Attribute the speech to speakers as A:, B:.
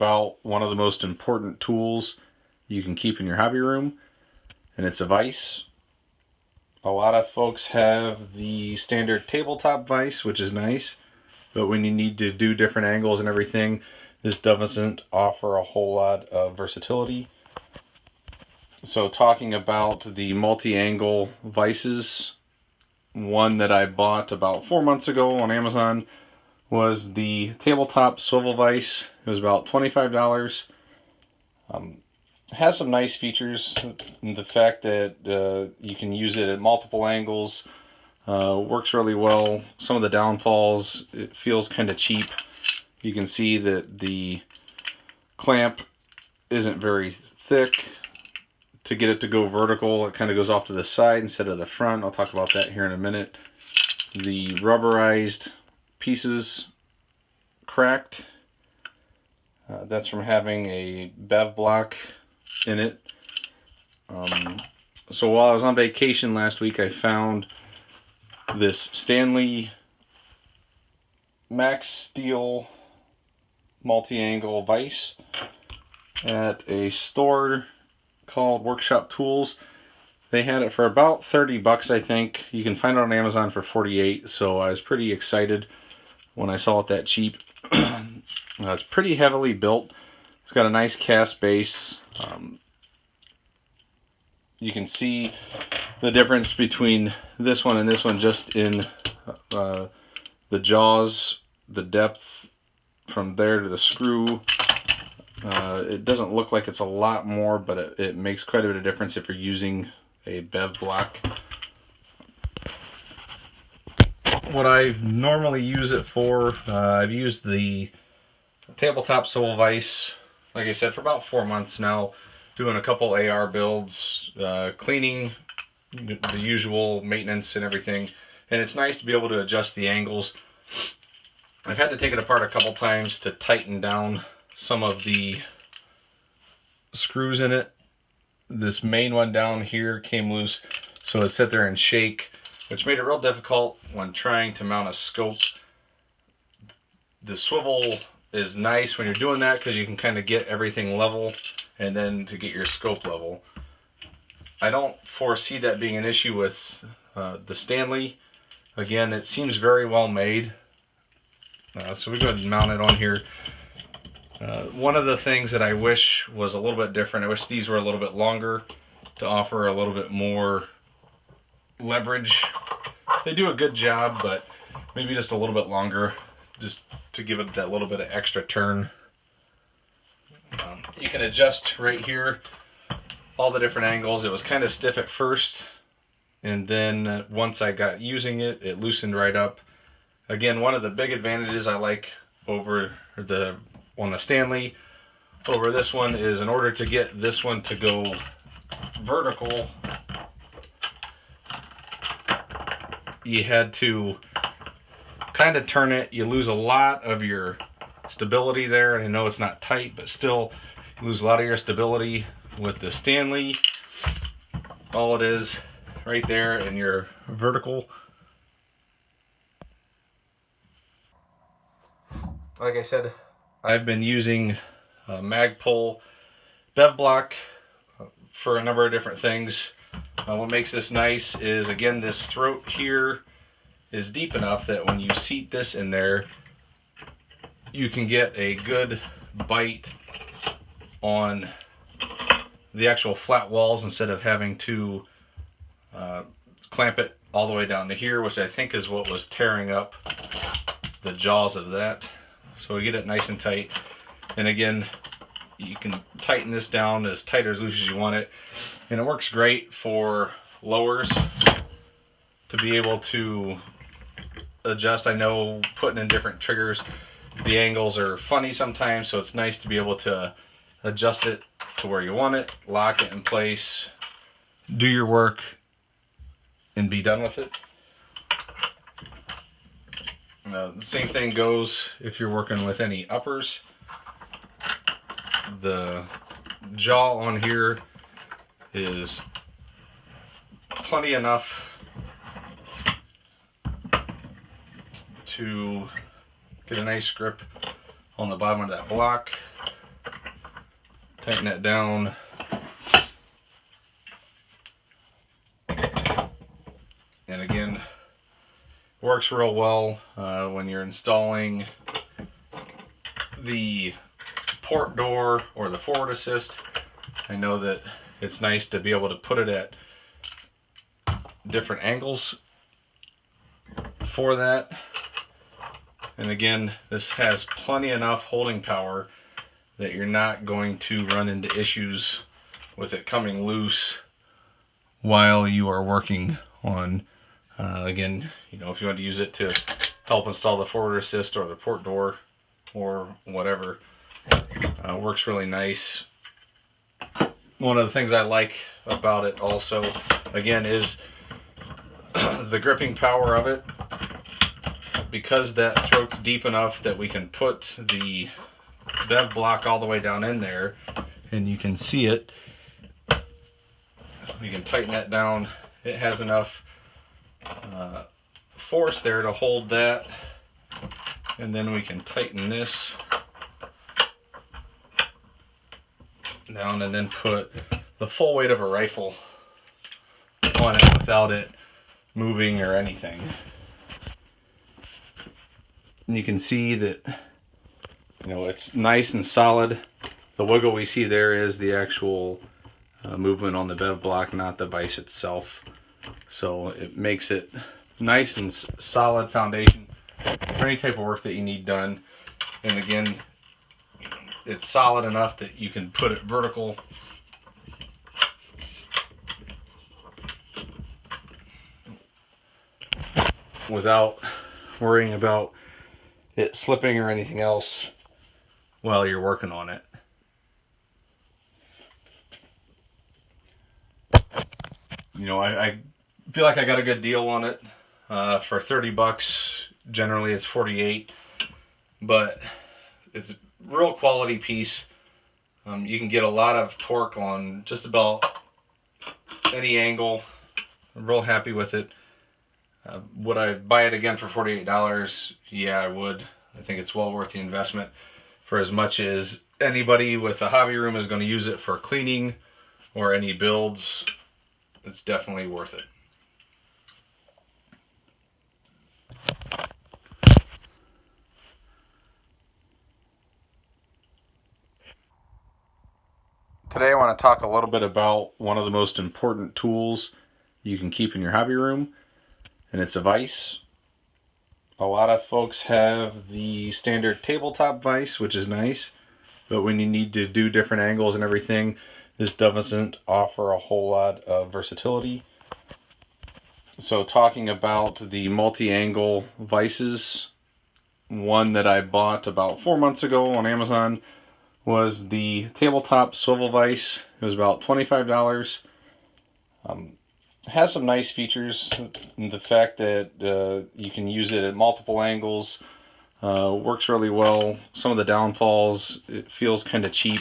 A: about one of the most important tools you can keep in your hobby room, and it's a vise. A lot of folks have the standard tabletop vise, which is nice, but when you need to do different angles and everything, this doesn't offer a whole lot of versatility. So talking about the multi-angle vices, one that I bought about 4 months ago on Amazon was the tabletop swivel vise. It was about $25. It has some nice features. The fact that you can use it at multiple angles works really well. Some of the downfalls, it feels kind of cheap. You can see that the clamp isn't very thick. To get it to go vertical, it kind of goes off to the side instead of the front. I'll talk about that here in a minute. The rubberized pieces cracked. That's from having a bev block in it. So while I was on vacation last week, I found this Stanley Maxsteel Multiangle vise at a store called Workshop Tools. They had it for about 30 bucks, I think. You can find it on Amazon for 48, so I was pretty excited when I saw it that cheap. It's pretty heavily built. It's got a nice cast base. You can see the difference between this one and this one just in the jaws, the depth from there to the screw. It doesn't look like it's a lot more, but it makes quite a bit of difference if you're using a bev block. What I normally use it for, I've used the tabletop swivel vise, like I said, for about 4 months now, doing a couple AR builds, cleaning, the usual maintenance and everything, and it's nice to be able to adjust the angles. I've had to take it apart a couple times to tighten down some of the screws in it. This main one down here came loose, so it sat there and shake, which made it real difficult when trying to mount a scope. The swivel is nice when you're doing that because you can kind of get everything level and then to get your scope level. I don't foresee that being an issue with the Stanley. Again, it seems very well made. So we go ahead and mount it on here. One of the things that I wish was a little bit different, I wish these were a little bit longer to offer a little bit more leverage. They do a good job, but maybe just a little bit longer, just to give it that little bit of extra turn. You can adjust right here all the different angles. It was kind of stiff at first, and then once I got using it, it loosened right up. Again, one of the big advantages I like over on the Stanley over this one is, in order to get this one to go vertical, you had to kind of turn it. You lose a lot of your stability there, and I know it's not tight, but still you lose a lot of your stability with the Stanley. All it is right there, and you're vertical. Like I said, I've been using Magpul bev block for a number of different things. What makes this nice is, again, this throat here is deep enough that when you seat this in there, you can get a good bite on the actual flat walls instead of having to clamp it all the way down to here, which I think is what was tearing up the jaws of that. So we get it nice and tight, and again, you can tighten this down as tight or as loose as you want it, and it works great for lowers to be able to adjust. I know putting in different triggers, the angles are funny sometimes, so it's nice to be able to adjust it to where you want it, lock it in place, do your work, and be done with it. The same thing goes if you're working with any uppers. The jaw on here is plenty enough to get a nice grip on the bottom of that block. tighten that down. And again, works real well when you're installing the port door or the forward assist. I know that it's nice to be able to put it at different angles for that. And again, this has plenty enough holding power that you're not going to run into issues with it coming loose while you are working on again, you know, if you want to use it to help install the forward assist or the port door or whatever, works really nice. One of the things I like about it also, again, is the gripping power of it. Because that throat's deep enough that we can put the bev block all the way down in there, and you can see it. We can tighten that down. It has enough force there to hold that, and then we can tighten this down and then put the full weight of a rifle on it without it moving or anything. And you can see that, you know, it's nice and solid. The wiggle we see there is the actual movement on the bev block, not the vise itself. So it makes it nice and solid foundation for any type of work that you need done. And again, it's solid enough that you can put it vertical without worrying about it slipping or anything else while you're working on it. You know, I feel like I got a good deal on it for 30 bucks. Generally it's 48, but it's a real quality piece. You can get a lot of torque on just about any angle. I'm real happy with it. Would I buy it again for $48? Yeah, I would. I think it's well worth the investment, for as much as anybody with a hobby room is going to use it for cleaning or any builds. It's definitely worth it. Today I want to talk a little bit about one of the most important tools you can keep in your hobby room, and it's a vise. A lot of folks have the standard tabletop vise, which is nice, but when you need to do different angles and everything, this doesn't offer a whole lot of versatility. So talking about the multi-angle vices, one that I bought about 4 months ago on Amazon was the tabletop swivel vise. It was about $25. Has some nice features. The fact that you can use it at multiple angles works really well. Some of the downfalls, it feels kind of cheap.